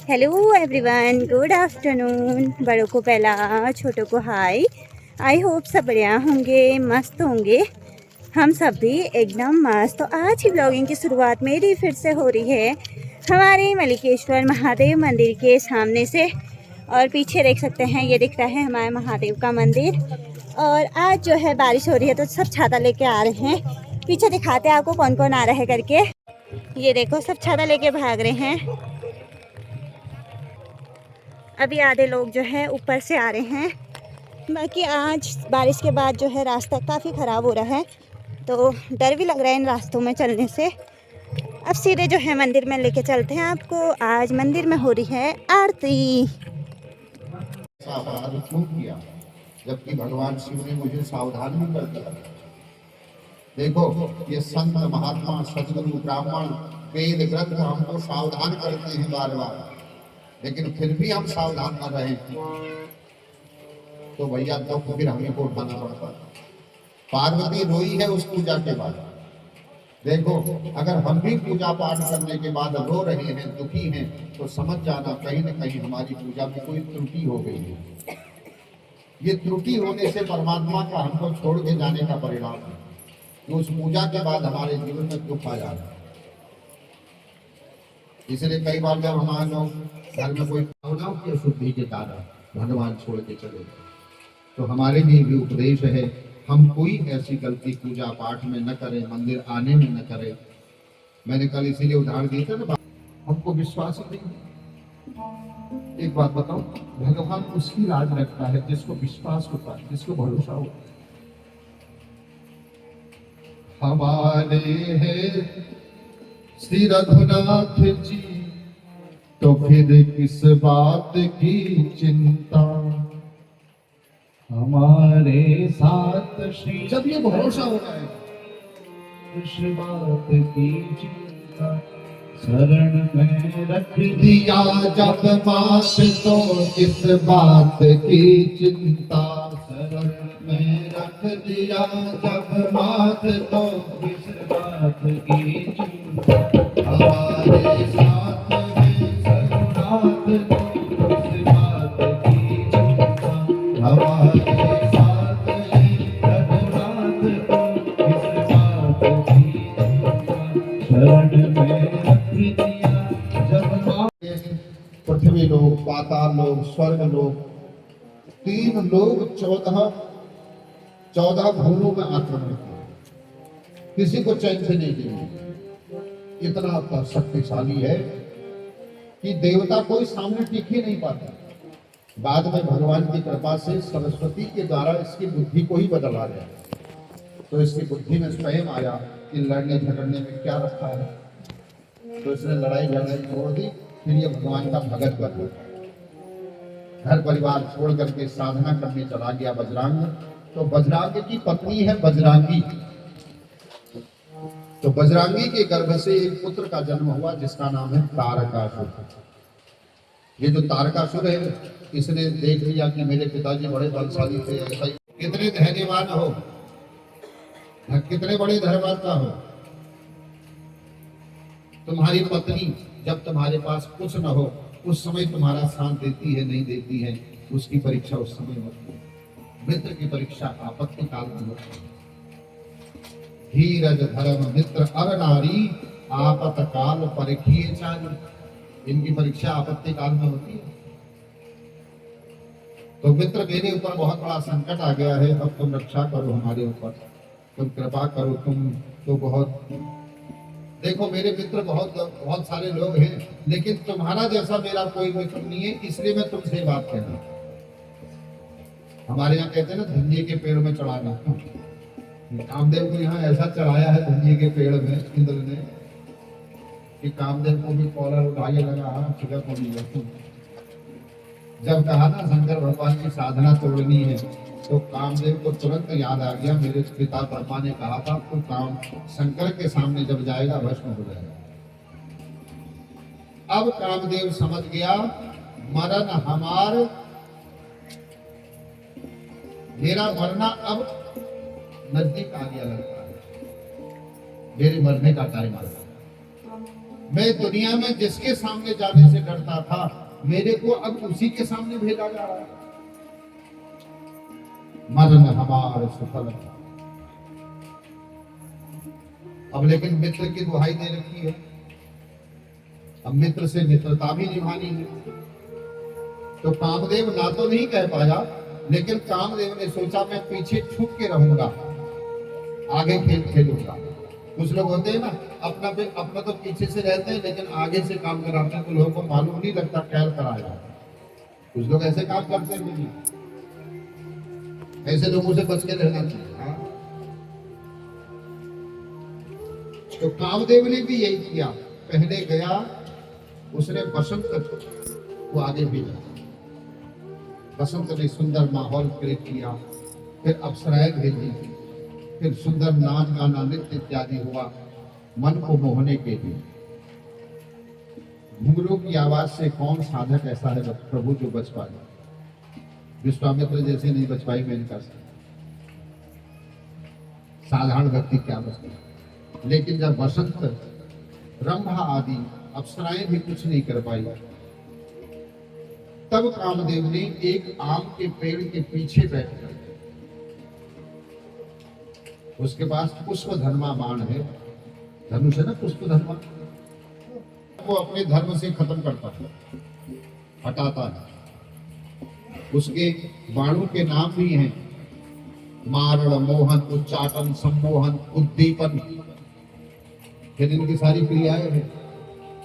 Hello everyone, good afternoon. बड़ों को पहला, छोटों को हाय। आई होप सब बढ़िया होंगे, मस्त होंगे। हम सब भी एकदम मस्त। तो आज की ब्लॉगिंग की शुरुआत मेरी फिर से हो रही है हमारे मलिकेश्वर महादेव मंदिर के सामने से। और पीछे देख सकते हैं, ये दिख रहा है हमारे महादेव का मंदिर। और आज जो है बारिश हो रही है तो सब छाता लेके आ रहे हैं। पीछे दिखाते हैं आपको कौन कौन आ रहा है करके। ये देखो, सब छाता लेके भाग रहे हैं। अभी आधे लोग जो है ऊपर से आ रहे हैं। बाकी आज बारिश के बाद जो है रास्ता काफ़ी ख़राब हो रहा है, तो डर भी लग रहा है इन रास्तों में चलने से। अब सीधे जो है मंदिर में लेके चलते हैं आपको। आज मंदिर में हो रही है आरती। अपराध क्यों किया, जबकि भगवान शिव ने मुझे सावधान भी कर दिया। देखो, ये संत महात्मा सदगुरु ब्राह्मण वेद ग्रंथ हमको सावधान करते हैं बार बार, लेकिन फिर भी हम सावधान न रहे तो भैया तो फिर हमें को उठाना पड़ता। पार्वती रोई है उस पूजा के बाद। देखो, अगर हम भी पूजा पाठ करने के बाद रो रहे हैं, दुखी हैं, तो समझ जाना कहीं न कहीं हमारी पूजा में कोई त्रुटि हो गई है। ये त्रुटि होने से परमात्मा का हमको छोड़ के जाने का परिणाम है कि उस पूजा के बाद हमारे जीवन में दुख आ जाता है। इसलिए कई बार जब हमारे लोग घर में कोई भावनाओं की अशुद्धि के कारण भगवान छोड़ के चले गए, तो हमारे लिए भी उपदेश है, हम कोई ऐसी गलती पूजा पाठ में न करें, मंदिर आने में न करें। मैंने कल इसीलिए उदाहरण दिया था ना, हमको विश्वास ही नहीं। एक बात बताओ, भगवान उसकी लाज रखता है जिसको विश्वास होता है, जिसको भरोसा होता है। हमारे हैं श्री रघुनाथ जी, तो फिर किस बात की चिंता। हमारे साथ श्री जब ये भरोसा हो जाए, किस बात की चिंता, शरण में रख दिया जब मात तो किस बात की चिंता। शरण में रख दिया जब माथ तो किस बात की चिंता। हमारे साथ है रघुनाथ तो किस बात की चिंता। हमारे साथ है रघुनाथ तो किस बात की चिंता। शरण में रख दिया जब माथ। पृथ्वी लोग, पाताल लोग, स्वर्ग लोग, तीन लोग 14 भूमों में आक्रमण किया, किसी को चैन से नहीं देंगे। इतना शक्तिशाली है कि देवता कोई सामने टिक ही नहीं पाता। बाद में भगवान की कृपा से सरस्वती के द्वारा इसकी बुद्धि को ही बदला गया। तो इसकी बुद्धि में स्वयं आया कि लड़ने झगड़ने में क्या रखा है, तो इसने लड़ाई झगड़ाई छोड़ दी। फिर ये भगवान का भगत बन गया, घर परिवार छोड़ करके साधना करने चला गया बजरंग। तो बजरंग की पत्नी है बजरंगी। तो बजरंगी के गर्भ से एक पुत्र का जन्म हुआ जिसका नाम है तारकासुर। ये जो तारकासुर है, इसने देख लिया कि मेरे पिताजी बड़े बलशाली थे, ऐसा ही कितने धैर्यवान हो, कितने बड़े धर्मात्मा हो। तुम्हारी पत्नी जब तुम्हारे पास कुछ न हो, उस समय तुम्हारा साथ देती है नहीं देती है, उसकी परीक्षा उस समय होती है। मित्र की परीक्षा आपत्ति काल में होती है। धीरज धर्म मित्र अर नारी, आपत काल परीक्षिए चारी। इनकी परीक्षा आपत्ति काल में होती है। तो मित्र, मेरे ऊपर बहुत बड़ा संकट आ गया है, अब तुम रक्षा करो हमारे ऊपर, तुम कृपा करो। तुम तो बहुत, देखो मेरे मित्र बहुत सारे लोग हैं, लेकिन तुम्हारा जैसा मेरा कोई मित्र नहीं है, इसलिए मैं तुमसे बात कर रहा हूं। हमारे यहाँ कहते हैं ना, धनिये के पेड़ में चढ़ाना। कामदेव को यहाँ ऐसा चढ़ाया है धनिये के पेड़ में इंद्र ने कि कामदेव को भी कॉलर उठाए लगा, फिगर को नहीं। जब कहा ना शंकर भगवान की साधना तोड़नी है, तो कामदेव को तुरंत याद आ गया, मेरे पिता ब्रह्मा ने कहा था तो काम शंकर के सामने जब जाएगा भस्म हो जाएगा। अब कामदेव समझ गया, मरण हमार, मेरा मरना अब नजदीक आ गया लगता है, मेरे मरने का टाइम आ गया। मैं दुनिया में जिसके सामने जाने से डरता था, मेरे को अब उसी के सामने भेजा जा रहा है। मरण हमारे सुफल। अब लेकिन मित्र की दुहाई दे रखी है, अब मित्र से मित्रता भी निभानी है। तो कामदेव ना तो नहीं कह पाया, लेकिन कामदेव ने सोचा मैं पीछे छुप के रहूंगा, आगे खेल खेलूंगा। कुछ लोग होते हैं ना, अपना तो पीछे से रहते हैं, लेकिन आगे से काम कराते हैं तो लोगों को मालूम नहीं लगता ख्याल कराया। कुछ लोग ऐसे काम करते हैं दुनिया, ऐसे लोगों से बच के रहना चाहिए। हाँ? तो कामदेव ने भी यही किया, पहले गया, उसने बसंत को आगे भेजा। बसंत ने सुंदर माहौल क्रिएट किया, फिर अप्सराएं भेजी, फिर सुंदर नाच गाना नृत्य इत्यादि हुआ मन को मोहने के लिए। घुंघरू की आवाज से कौन साधक ऐसा है प्रभु जो बच पाए? विश्वामित्र जैसे नहीं बच पाई, मैं नहीं कर सकता, साधारण व्यक्ति क्या बचता। लेकिन जब बसंत, रंभा आदि अप्सराएं भी कुछ नहीं कर पाई, तब कामदेव ने एक आम के पेड़ के पीछे बैठकर, उसके पास पुष्प धर्मा बाण है, धनुष है ना पुष्प धर्मा, वो अपने धर्म से खत्म करता है, हटाता है। उसके बाणों के नाम भी हैं, मारण, मोहन, उच्चाटन, सम्मोहन, उद्दीपन। फिर इनकी सारी क्रियाएं हैं,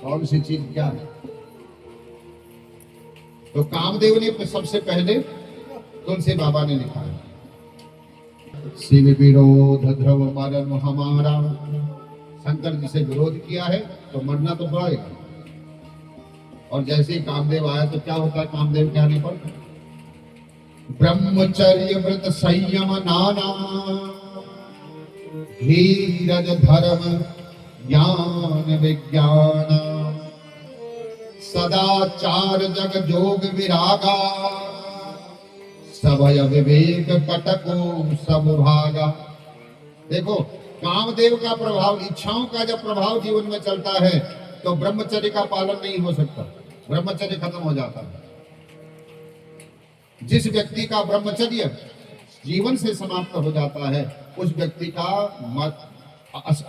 कौन सी चीज क्या है। तो कामदेव ने सबसे पहले तुलसी बाबा ने लिखा है, शिव विरोध ध्रुव मरण हमारा। शंकर जी से विरोध किया है तो मरना तो पड़ेगा। और जैसे ही कामदेव आया तो क्या होता है कामदेव के आने पर? ब्रह्मचर्य व्रत संयम नाना, धीरज धर्म ज्ञान विज्ञान, सदाचार जग जोग विरागा, सबय विवेक कटको सब भागा। देखो कामदेव का प्रभाव, इच्छाओं का जब प्रभाव जीवन में चलता है तो ब्रह्मचर्य का पालन नहीं हो सकता, ब्रह्मचर्य खत्म हो जाता है। जिस व्यक्ति का ब्रह्मचर्य जीवन से समाप्त हो जाता है, उस व्यक्ति का मत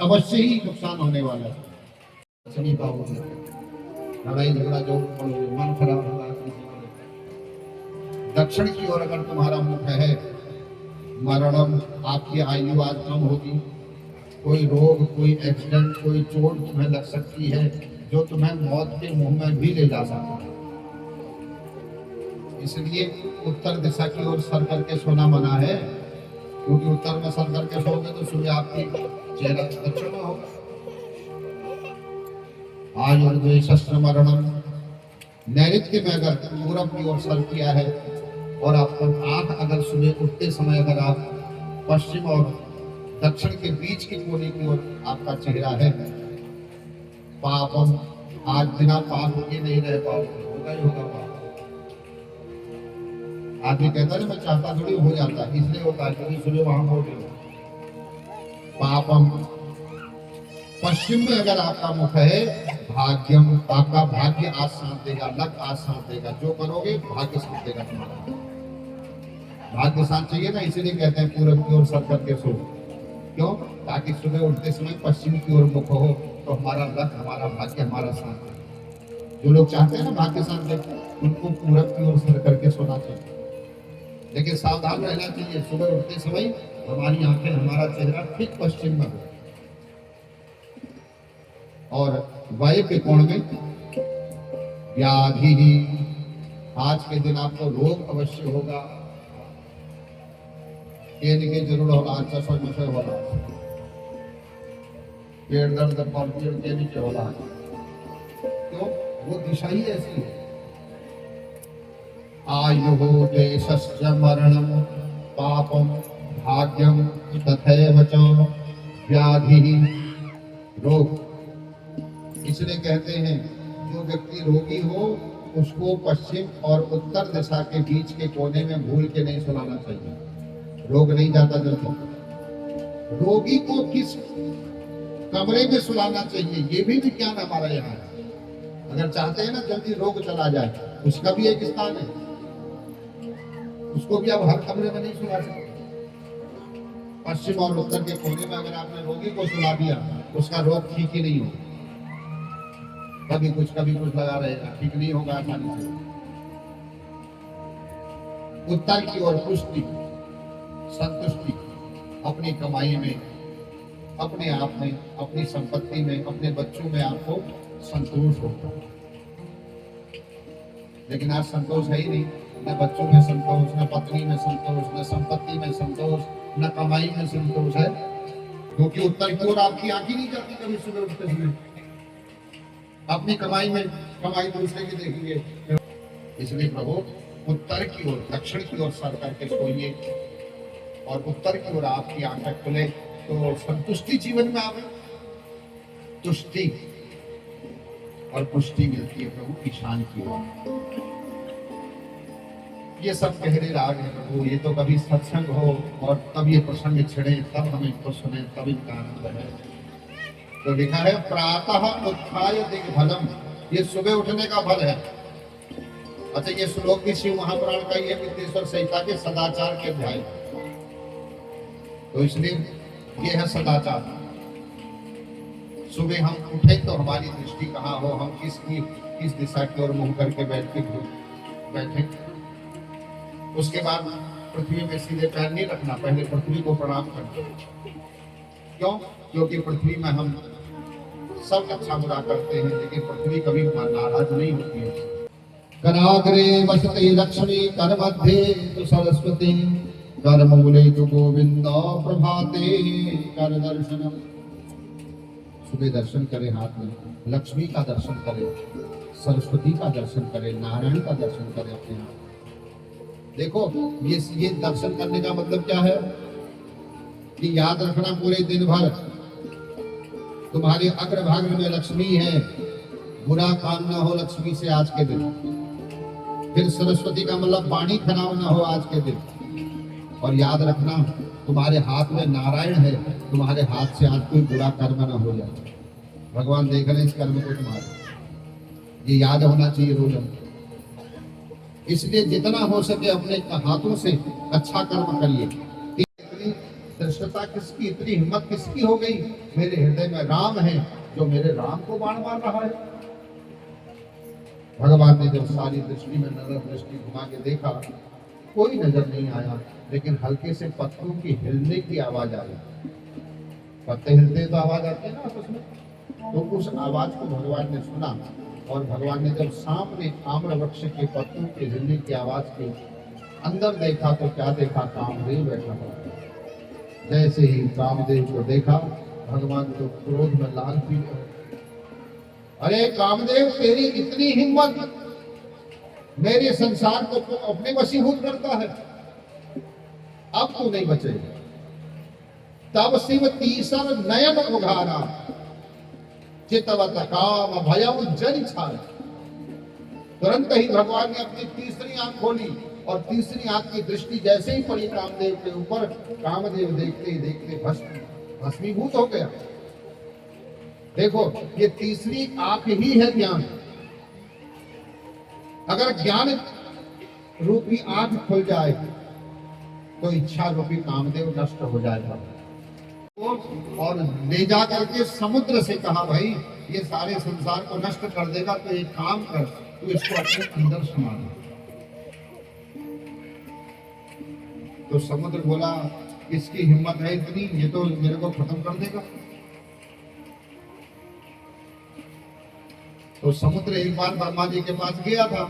अवश्य ही नुकसान होने वाला है। लड़ाई झगड़ा जो मन खराब होगा। दक्षिण की ओर अगर तुम्हारा मुख है, मरणम, आपकी आयु आज कम होगी, कोई रोग, कोई एक्सीडेंट, कोई चोट तुम्हें लग सकती है जो तुम्हें मौत के मुंह में भी ले जा सकता है। इसलिए उत्तर दिशा की ओर सर करके सोना मना है, क्योंकि उत्तर में सर करके सोओगे तो सुबह आपकी चेहरा अच्छा ना होगा। आयुर्वेद मरणम, नैऋत्य में अगर पूरब की ओर सर किया है और आपका आंख अगर सुबह उठते समय अगर आप पश्चिम और दक्षिण के बीच के कोने की ओर आपका चेहरा है, पापम, आज बिना पाप के नहीं रह पाओगे, होगा ही होगा पाप। आदमी कहता है मैं चाहता थोड़ी हो जाता है, इसलिए होता है क्योंकि सुबह वहां हो गए। पापम, पश्चिम में अगर आपका मुख है, भाग्यम, आपका भाग्य आज साथ देगा, लक आज साथ देगा, जो करोगे भाग्य साथ देगा तुम्हारा। भाग्य साथ चाहिए ना, इसीलिए कहते हैं पूरब की ओर सर करके सो। क्यों? ताकि सुबह उठते समय पश्चिम की ओर मुख हो तो हमारा लक, हमारा भाग्य, हमारा साथ देगा। जो लोग चाहते हैं ना भाग्य साथ देगा, उनको पूरब की ओर सर करके सोना चाहिए। लेकिन सावधान रहना चाहिए, सुबह उठते समय हमारी आंखें, हमारा चेहरा ठीक पश्चिम में हो। और वायव्य कोण में व्याधि, आज के दिन आपको रोग अवश्य होगा, के जरूर होगा, अच्छा समझ होगा, पेड़ दर्द और पेड़ के नीचे होगा, तो वो दिशा ही ऐसी है। आयु देशस्य मरणम पापम भाग्यम तथैव च व्याधि, रोग। इसलिए कहते हैं जो व्यक्ति रोगी हो उसको पश्चिम और उत्तर दिशा के बीच के कोने में भूल के नहीं सुलाना चाहिए, रोग नहीं जाता जल्दी। रोगी को किस कमरे में सुलाना चाहिए, ये भी विज्ञान हमारा यहाँ है। अगर चाहते हैं ना जल्दी रोग चला जाए, उसका भी एक स्थान है, उसको भी आप हर कमरे में नहीं सुला सकते। पश्चिम और उत्तर के कोने में अगर आपने रोगी को सुला दिया, उसका रोग ठीक ही नहीं होगा, कभी कुछ लगा रहेगा, ठीक नहीं होगा आसानी से। उत्तर की ओर पुष्टि, संतुष्टि, अपनी कमाई में, अपने आप में, अपनी संपत्ति में, अपने बच्चों में आपको संतोष होगा। लेकिन आज संतोष है ही नहीं, न बच्चों में संतोष, न पत्नी में संतोष, न संपत्ति में संतोष, न कमाई में संतोष है, क्योंकि उत्तर की ओर आपकी आंख ही नहीं जाती कभी सुबह उठते समय। अपनी कमाई में कमाई दूसरे की देखिए। इसलिए प्रभु उत्तर की ओर, दक्षिण की ओर सर करके सोइए और उत्तर की ओर आपकी आंखें खुले तो संतुष्टि जीवन में आवे, तुष्टि और पुष्टि मिलती है प्रभु की शान की ओर। ये सब गहरे राग है प्रभु, ये तो कभी सत्संग हो और तब ये प्रसंग छिड़े, तब हम इनको सुने, तब इनका आनंद है। तो लिखा है प्रातः उत्थाय दिग्भलम, ये सुबह उठने का फल है। अच्छा, ये श्लोक भी शिव महापुराण का ही है, विद्येश्वर संहिता के सदाचार के अध्याय। तो इसलिए ये है सदाचार। सुबह हम उठे तो हमारी दृष्टि कहाँ हो, हम किस दिशा की ओर मुंह करके बैठे। उसके बाद पृथ्वी में सीधे पैर नहीं रखना, पहले पृथ्वी को प्रणाम करना। क्यों? क्योंकि पृथ्वी में हम सब अच्छा बुरा करते हैं, लेकिन पृथ्वी कभी नाराज नहीं होती है। कराग्रे वसते लक्ष्मी, कर मध्ये तु सरस्वती, कर मूले तु गोविंद, प्रभाते कर दर्शनम। सुबह दर्शन करें, हाथ में लक्ष्मी का दर्शन करें, सरस्वती का दर्शन करें, नारायण का दर्शन करें अपने आप। देखो ये दर्शन करने का मतलब क्या है कि याद रखना पूरे दिन भर तुम्हारे अग्रभाग में लक्ष्मी है, बुरा काम ना हो लक्ष्मी से आज के दिन। फिर सरस्वती का मतलब वाणी खराब ना हो आज के दिन। और याद रखना तुम्हारे हाथ में नारायण है, तुम्हारे हाथ से आज कोई बुरा कर्म ना हो जाए। भगवान देख रहे हैं इस कर्म को तुम्हारे, ये याद होना चाहिए रोज हमको। इसलिए जितना हो सके अपने हाथों से अच्छा कर्म करिए। इतनी दृष्टता किसकी, इतनी हिम्मत किसकी हो गई? मेरे हृदय में राम है, जो मेरे राम को बाण मार रहा है। भगवान ने जब सारी दृष्टि में नजर दृष्टि घुमा के देखा, कोई नजर नहीं आया, लेकिन हल्के से पत्तों की हिलने की आवाज आई। पत्ते हिलते तो आवाज आती है ना आपस में, तो उस आवाज को भगवान ने सुना। और भगवान ने जब सामने आम्र वृक्ष के पत्तों के हिलने की आवाज के अंदर देखा तो क्या देखा? कामदेव बैठा हुआ। जैसे ही कामदेव को देखा, भगवान तो क्रोध में लाल पीले हो। अरे कामदेव, तेरी इतनी हिम्मत, मेरे संसार को तो अपने वशीभूत करता है, अब तो नहीं बचेगा। तब शिव तीसर नयन उघारा, चितवत काम भयम जन छाया। तुरंत ही भगवान ने अपनी तीसरी आंख खोली और तीसरी आंख की दृष्टि जैसे ही पड़ी कामदेव के ऊपर, कामदेव देखते ही देखते भस्मीभूत हो गया। देखो, ये तीसरी आंख ही है ज्ञान। अगर ज्ञान रूपी आंख खुल जाए तो इच्छा रूपी कामदेव नष्ट हो जाएगा। और ले जा करके समुद्र से कहा, भाई ये सारे संसार को नष्ट कर देगा, तो एक काम कर, तू इसको अपने अंदर समा दे। तो समुद्र बोला, इसकी हिम्मत है इतनी, ये तो मेरे को खत्म कर देगा। तो समुद्र एक बार ब्रह्मा जी के पास गया था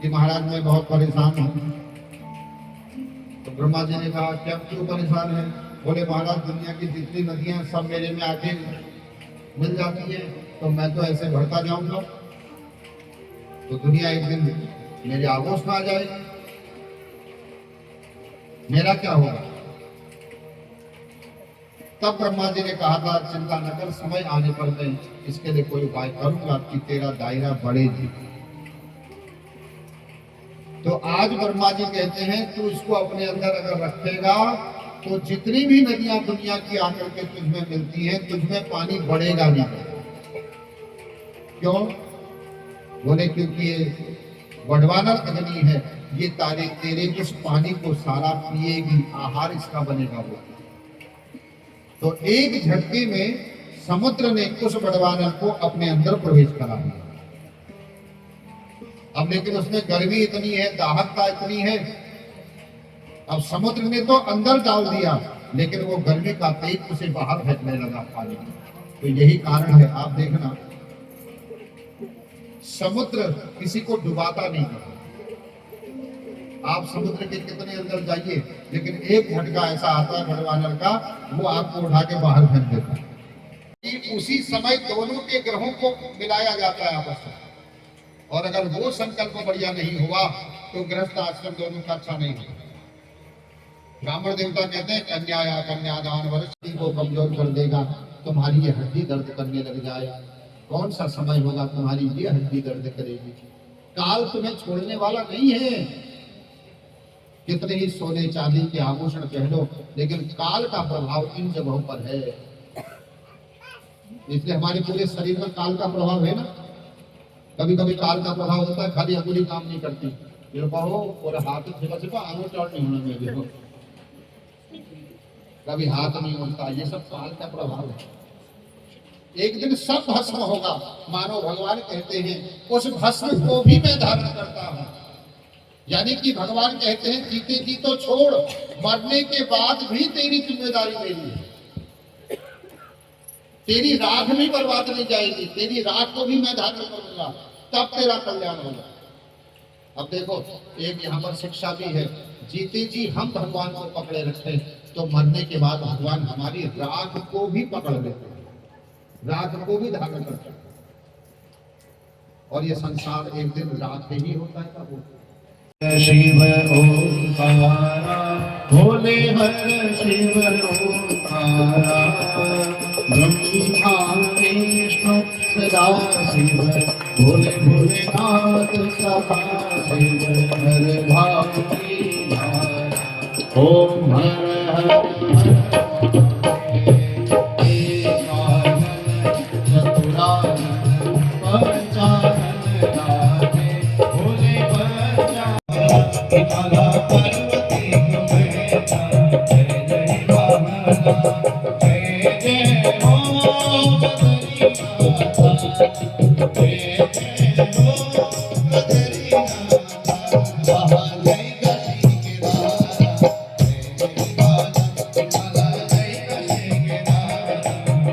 कि महाराज मैं बहुत परेशान हूं। तो ब्रह्मा जी ने कहा, क्या क्यों परेशान है? बोले महाराज, दुनिया की जितनी नदियां सब मेरे में आके मिल जाती है, तो मैं तो ऐसे बढ़ता जाऊंगा, तो दुनिया एक दिन मेरे आगोश में आ जाएगी, मेरा क्या होगा? तब ब्रह्मा जी ने कहा था, चिंता न कर, समय आने पर मैं इसके लिए कोई उपाय करूंगा कि तेरा दायरा बढ़ेगी। तो आज ब्रह्मा जी कहते हैं, तू इसको अपने अंदर अगर रखेगा तो जितनी भी नदियां दुनिया की आकर के तुझमें मिलती हैं, तुझमें पानी बढ़ेगा नहीं। क्यों? बोले क्योंकि ये वडवानर अग्नि है, ये तेरे इस पानी को सारा पिएगी, आहार इसका बनेगा वो। तो एक झटके में समुद्र ने उस वडवानर को अपने अंदर प्रवेश करा दिया। अब लेकिन उसमें गर्मी इतनी है, दाहकता इतनी है, अब समुद्र ने तो अंदर डाल दिया, लेकिन वो गर्मी का तेज उसे बाहर फेंकने लगा पानी। तो यही कारण है, आप देखना समुद्र किसी को डुबाता नहीं है। आप समुद्र के कितने अंदर जाइए, लेकिन एक झटका ऐसा आता है भगवानर का, वो आपको उठा के बाहर फेंक देता है। कि उसी समय दोनों के ग्रहों को मिलाया जाता है आपस में, और अगर वो संकल्प बढ़िया नहीं हुआ तो गृहस्थ आश्रम दोनों का अच्छा नहीं होगा। ब्राह्मण देवता कहते हैं कन्यादान वर्ष को कमजोर कर देगा, तुम्हारी ये हड्डी दर्द करने लग जाए। कौन सा समय होगा तुम्हारी ये हड्डी दर्द करेगी? काल तुम्हें छोड़ने वाला नहीं है। कितने ही सोने चांदी के आभूषण पहनो, लेकिन काल का प्रभाव इन जगहों पर है। इसलिए हमारे पूरे शरीर में काल का प्रभाव है ना। कभी कभी काल का प्रभाव होता है, खाली अंगुली काम नहीं करती, ये कहो और हाथ छिपा आंगू चौड़ नहीं होना में देखो, कभी हाथ नहीं उठता, ये सब काल का प्रभाव है। एक दिन सब भस्म होगा। मानो भगवान कहते हैं उस भस्म को भी मैं धारण करता हूं। यानी कि भगवान कहते हैं जीते जी तो छोड़, मरने के बाद भी तेरी जिम्मेदारी मेरी है। तेरी राख भी बर्बाद नहीं जाएगी, तेरी राख को भी मैं धारण करूंगा, तब तेरा कल्याण होगा। अब देखो, एक यहाँ पर शिक्षा भी है, जीते जी हम भगवान को पकड़े रखते तो मरने के बाद भगवान हमारी राख को भी पकड़ लेते, राख को भी धारण करते हैं। और ये संसार एक दिन राख ही होता है का होता है। शिव ओंकारा भोले हर शिव ओंकारा, ब्रह्मा विष्णु सदा शिव, भोले भोलेनाथ सदा शिव, हर भावी धारा। ओम हर हर हिमालय पर्वती जय जय बाबा, जय जय हो बद्रीनाथ, जय जय हो बद्रीनाथ, जय गति के दाता, जय जय बाला, हिमालय जय गति के दाता,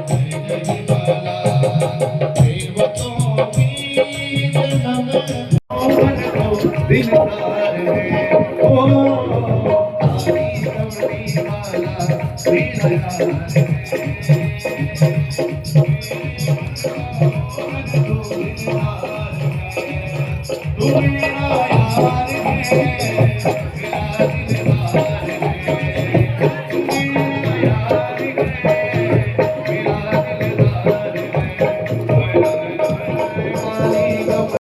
जय जय बाला। देवतों की नमः तू मेरा यार है।